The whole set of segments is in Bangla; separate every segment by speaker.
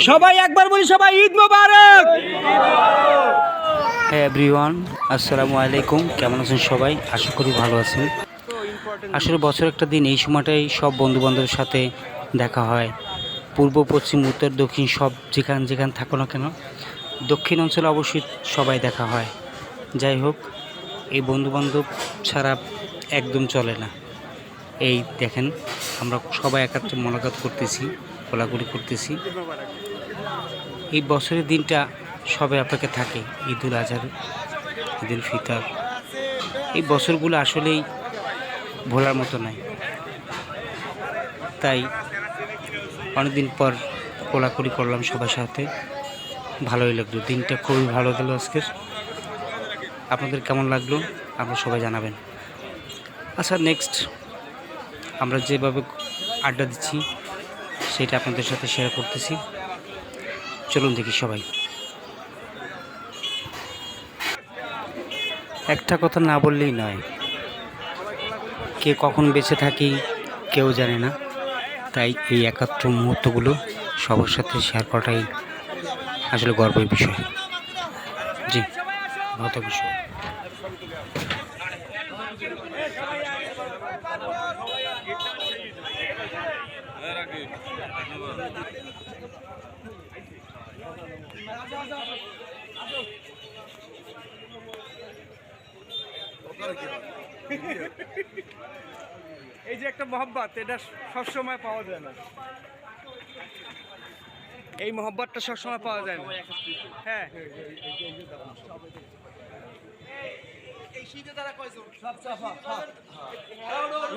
Speaker 1: সবাই একবার বলি, সবাই ঈদ মোবারক।
Speaker 2: হ্যাঁ এভরিওয়ান, আসসালামু আলাইকুম। কেমন আছেন সবাই? আশা করি ভালো আছেন। আসলে বছর একটা দিন এই সময়টাই সব বন্ধুবান্ধবের সাথে দেখা হয়। পূর্ব পশ্চিম উত্তর দক্ষিণ সব যেখানে থাকো না কেন, দক্ষিণ অঞ্চলে অবশ্যই সবাই দেখা হয়। যাই হোক, এই বন্ধুবান্ধব ছাড়া একদম চলে না। এই দেখেন, আমরা সবাই একাত্রে মোলাকাত করতেছি, কোলাকুলি করতেছি। এই বছরের দিনটা সবাই অপেক্ষা থাকে, ঈদুল আজহার, ঈদুল ফিতর। এই বছরগুলো আসলেই ভোলার মতো নয়। তাই অনেকদিন পর কোলাকুলি করলাম সবার সাথে, ভালোই লাগলো। দিনটা খুবই ভালো গেল আজকের। আপনাদের কেমন লাগলো আপনারা সবাই জানাবেন। আচ্ছা, নেক্সট আমরা যেভাবে আড্ডা দিচ্ছি সেটা আপনাদের সাথে শেয়ার করতেছি। চলুন দেখি সবাই। একটা কথা না বললেই নয়, কে কখন বেঁচে থাকি কেউ জানে না। তাই এই একাত্র মুহূর্তগুলো সবার সাথে শেয়ার করাটাই আসলে গর্বের বিষয়। জি, ভালো বিষয়।
Speaker 1: এই যে একটা মহব্বত, এটা সবসময় পাওয়া যায় না। এই মহব্বতটা সবসময় পাওয়া যায় না। হ্যাঁ,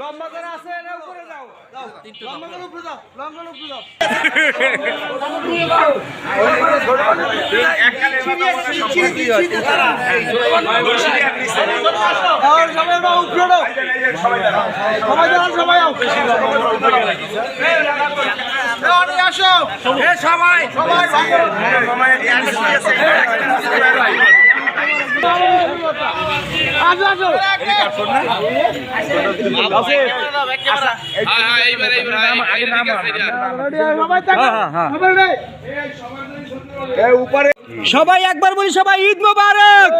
Speaker 1: লম্বা করে আছে, এর উপরে যাও, লম্বা করে উপরে যাও, লম্বা করে উপরে যাও। সবাই একবার বলি, সবাই ঈদ মোবারক।